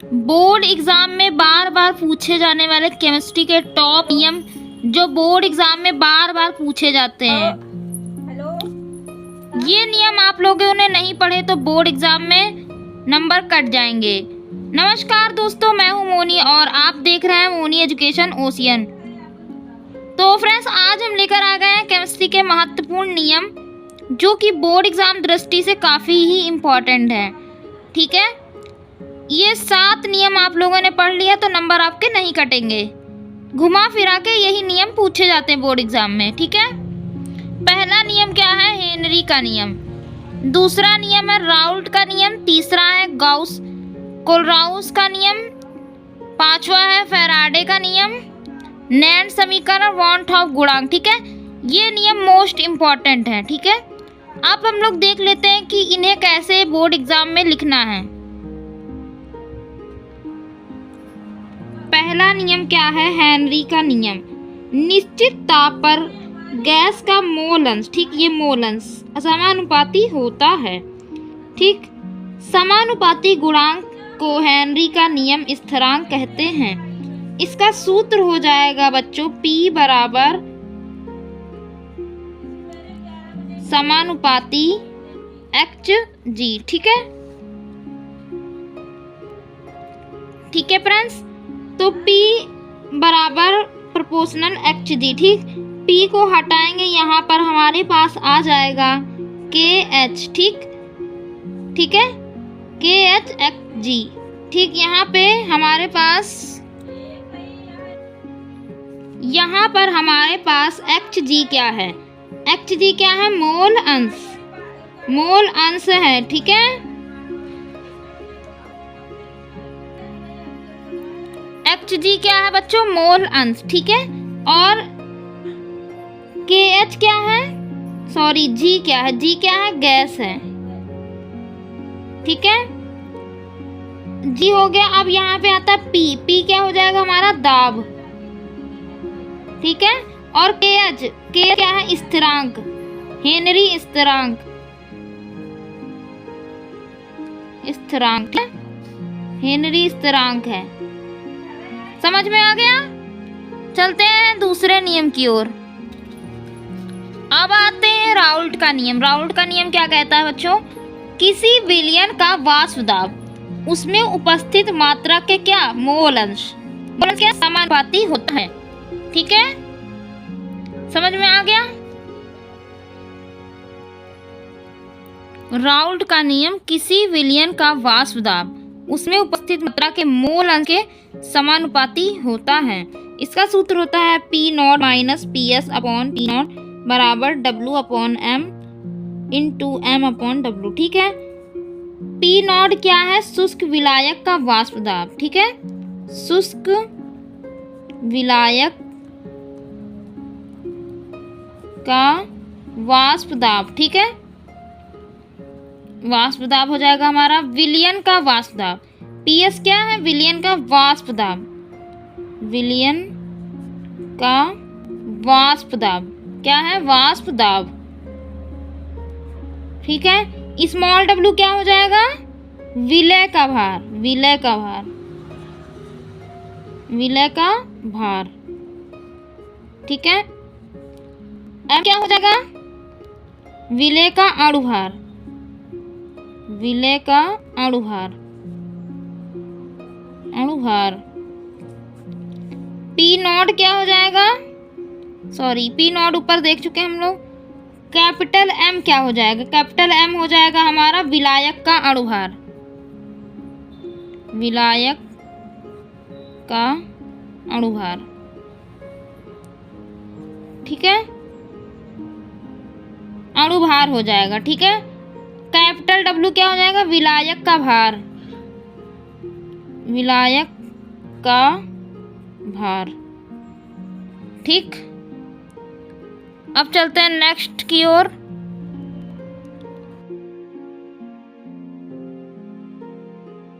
Board exam में बार बार पूछे जाने वाले केमिस्ट्री के टॉप नियम जो बोर्ड एग्जाम में बार बार पूछे जाते हैं। ये नियम आप लोगों ने नहीं पढ़े तो बोर्ड एग्जाम में नंबर कट जाएंगे। नमस्कार दोस्तों, मैं हूं मोनी और आप देख रहे हैं मोनी एजुकेशन ओशियन। तो फ्रेंड्स, आज हम लेकर आ गए हैं केमिस्ट्री के महत्वपूर्ण नियम जो कि बोर्ड एग्जाम दृष्टि से काफ़ी ही इम्पोर्टेंट है। ठीक है, ये 7 नियम आप लोगों ने पढ़ लिया तो नंबर आपके नहीं कटेंगे। घुमा फिरा के यही नियम पूछे जाते हैं बोर्ड एग्जाम में। ठीक है, पहला नियम क्या है? हेनरी का नियम। दूसरा नियम है राउल्ट का नियम। तीसरा है गाउस कोलराउस का नियम। पांचवा है फैराडे का नियम। नैंड समीकरण, वॉन्ट ऑफ गुणांक। ठीक है, ये नियम मोस्ट इम्पॉर्टेंट है। ठीक है, अब हम लोग देख लेते हैं कि इन्हें कैसे बोर्ड एग्जाम में लिखना है। पहला नियम क्या है? हेनरी का नियम। निश्चित ताप पर गैस का मोल अंश, ठीक, ये मोल अंश समानुपाती होता है। ठीक, समानुपाती गुणांक को हेनरी का नियम स्थिरांक कहते हैं। इसका सूत्र हो जाएगा बच्चों P बराबर समानुपाती Hg। ठीक है, ठीक है फ्रेंड्स, तो P बराबर प्रोपोर्शनल Hg। ठीक, P को हटाएंगे, यहाँ पर हमारे पास आ जाएगा KH। ठीक, ठीक है, KHG। ठीक, यहाँ पे हमारे पास Hg क्या है? Hg क्या है? मोल अंश, मोल अंश है। ठीक है, Hg क्या है बच्चों? मोल अंश। ठीक है, और KH क्या है? सॉरी, G क्या है? G क्या है? गैस है। ठीक है, G हो गया। अब यहाँ पे आता है P। P क्या हो जाएगा? हमारा दाब। ठीक है, और KH क्या है? स्थिरांक, हेनरी स्थिरांक। स्थिरांक है, हेनरी स्थिरांक है। समझ में आ गया? चलते हैं दूसरे नियम की ओर। अब आते हैं राउल्ट का नियम। राउल्ट का नियम क्या कहता है बच्चों? किसी विलयन का वाष्प दाब उसमें उपस्थित मात्रा के क्या? मोल अंश क्या समानुपाती होता है। ठीक है, समझ में आ गया? राउल्ट का नियम किसी विलयन का वाष्प दाब उसमें उपस्थित मात्रा के मोल अंश के समानुपाती होता है। इसका सूत्र होता है P0 minus PS upon T0 बराबर W upon M into M upon W। ठीक है, P0 क्या है? शुष्क विलायक का वाष्प दाब। ठीक है, शुष्क विलायक का वाष्प दाब। ठीक है, वाष्प दाब हो जाएगा हमारा विलयन का वाष्प दाब। PS क्या है? विलयन का वाष्प दाब। विलयन का वाष्प दाब क्या है? वाष्प दाब। ठीक है, स्मॉल w क्या हो जाएगा? विलय का भार। विलय का भार, विलय का भार। ठीक है, अब क्या हो जाएगा? विलय का अणुभार। विलय का अणुभार, अणुभार। P0 क्या हो जाएगा? सॉरी, P0 ऊपर देख चुके हैं हम लोग। कैपिटल M क्या हो जाएगा? कैपिटल M हो जाएगा हमारा विलायक का अणुभार। विलायक का अणुभार। ठीक है, अणुभार हो जाएगा। ठीक है, कैपिटल W क्या हो जाएगा? विलायक का भार। विलायक का भार। ठीक, अब चलते हैं नेक्स्ट की ओर।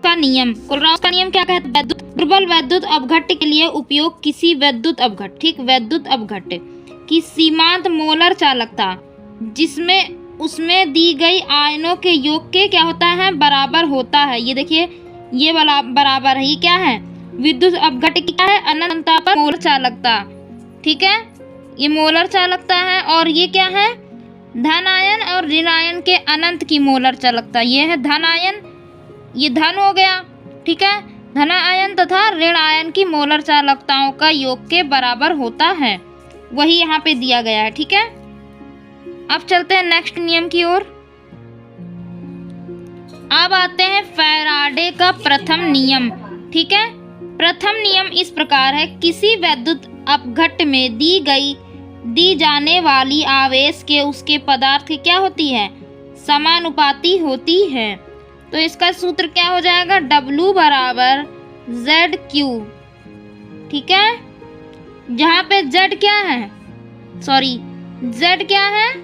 का नियम, कोलराउस का नियम क्या कहता है? दुर्बल वैद्युत अपघट्ट के लिए उपयोग किसी वैद्युत अपघट्ट, ठीक, वैद्युत अपघट्ट की सीमांत मोलर चालकता जिसमें उसमें दी गई आयनों के योग के क्या होता है? बराबर होता है। ये देखिए, ये वाला बराबर है, ये क्या है, विद्युत अपघट की क्या है, अनंतता पर मोलर चालकता। ठीक है, ये मोलर चालकता है। और ये क्या है, धन आयन और ऋण आयन के अनंत की मोलर चालकता। ये है धन आयन, ये धन हो गया। ठीक है, धन आयन तथा ऋण आयन की मोलर चालकताओं का योग के बराबर होता है, वही यहाँ पे दिया गया है। ठीक है, अब चलते हैं नेक्स्ट नियम की ओर। अब आते हैं फैराडे का प्रथम नियम। ठीक है, प्रथम नियम इस प्रकार है, किसी वैद्युत अपघट में दी जाने वाली आवेश के उसके पदार्थ की क्या होती है, समानुपाती होती है। तो इसका सूत्र क्या हो जाएगा, W बराबर ZQ। ठीक है, जहाँ पे Z क्या है, Z क्या है,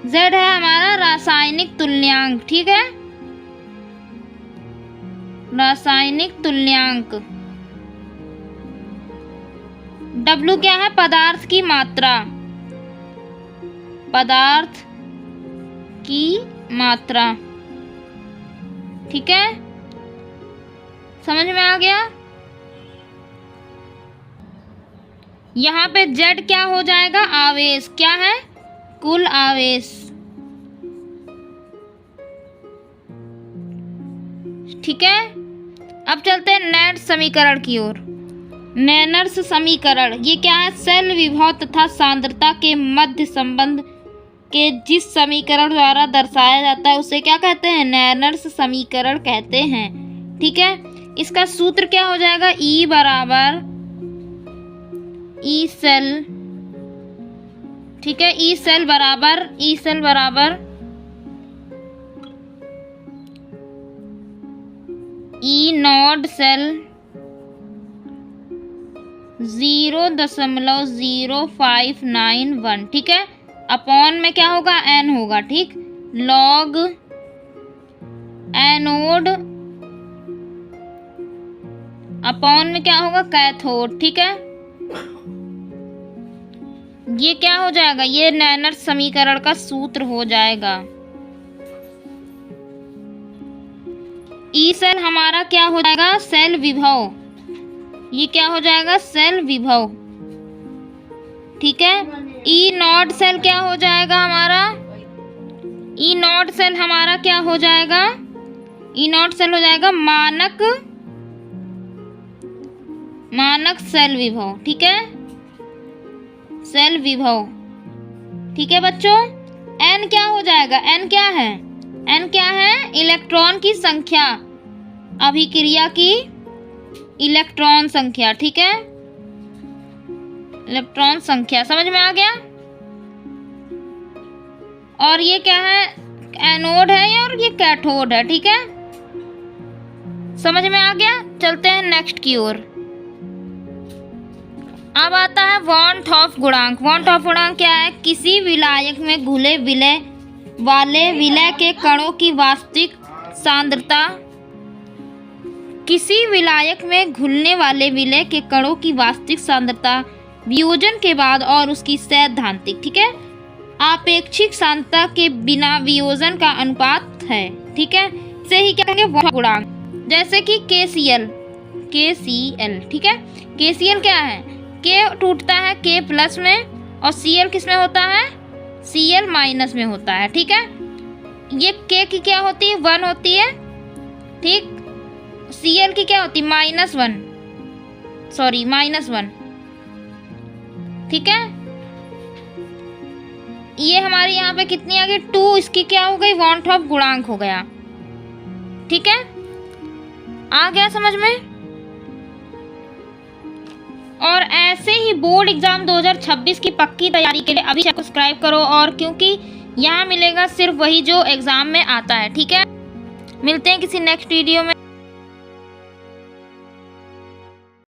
Z है हमारा रासायनिक तुल्यांक। ठीक है, रासायनिक तुल्यांक। W क्या है, पदार्थ की मात्रा, पदार्थ की मात्रा। ठीक है, समझ में आ गया। यहाँ पे Z क्या हो जाएगा, आवेश, क्या है, कुल आवेश। ठीक है, अब चलते हैं नेट समीकरण की ओर। नेनर्स समीकरण, ये क्या है, सेल विभव तथा सांद्रता के मध्य संबंध के जिस समीकरण द्वारा दर्शाया जाता है उसे क्या कहते हैं, नेनर्स समीकरण कहते हैं। ठीक है, इसका सूत्र क्या हो जाएगा, E बराबर ई सेल। ठीक है, ई सेल बराबर ई नॉट सेल 0.0591। ठीक है, अपॉन में क्या होगा, N होगा। ठीक, लॉग एनोड अपॉन में क्या होगा, कैथोड। ठीक है, ये क्या हो जाएगा, ये नेनर समीकरण का सूत्र हो जाएगा। ई सेल हमारा क्या हो जाएगा, सेल विभव। ये क्या हो जाएगा, सेल विभव। ठीक है, ई नॉट सेल क्या हो जाएगा हमारा, ई नॉट सेल हमारा क्या हो जाएगा, ई नॉट सेल हो जाएगा मानक सेल विभव। ठीक है, सेल विभव। ठीक है बच्चों, एन क्या हो जाएगा, एन क्या है, एन क्या है, इलेक्ट्रॉन की संख्या, अभिक्रिया की इलेक्ट्रॉन संख्या। ठीक है, इलेक्ट्रॉन संख्या, समझ में आ गया। और ये क्या है, एनोड है और ये कैथोड है। ठीक है, समझ में आ गया। चलते हैं नेक्स्ट की ओर। अब आता है वॉन थॉफ गुणांक। वॉन थॉफ गुणांक क्या है, किसी विलायक में घुले विलय वाले विलय के कणों की वास्तविक सांद्रता, किसी विलायक में घुलने वाले विलय के कणों की वास्तविक सांद्रता वियोजन के बाद और उसकी सैद्धांतिक, ठीक है, आपेक्षिक सांद्रता के बिना वियोजन का अनुपात है। ठीक है, से ही क्या कहेंगे, वॉन गुणांक। जैसे कि KCl, ठीक है, KCl क्या है, K टूटता है K प्लस में और Cl किस में होता है, Cl माइनस में होता है। ठीक है, ये K की क्या होती है, 1 होती है। ठीक, Cl की क्या होती है, -1। ठीक है, ये हमारी यहाँ पे कितनी आ गई, 2, इसकी क्या हो गई, वॉन थॉफ गुणांक हो गया। ठीक है, आ गया समझ में। और ऐसे ही बोर्ड एग्जाम 2026 की पक्की तैयारी के लिए अभी सब्सक्राइब करो, और क्योंकि यहाँ मिलेगा सिर्फ वही जो एग्जाम में आता है। ठीक है, मिलते हैं किसी नेक्स्ट वीडियो में।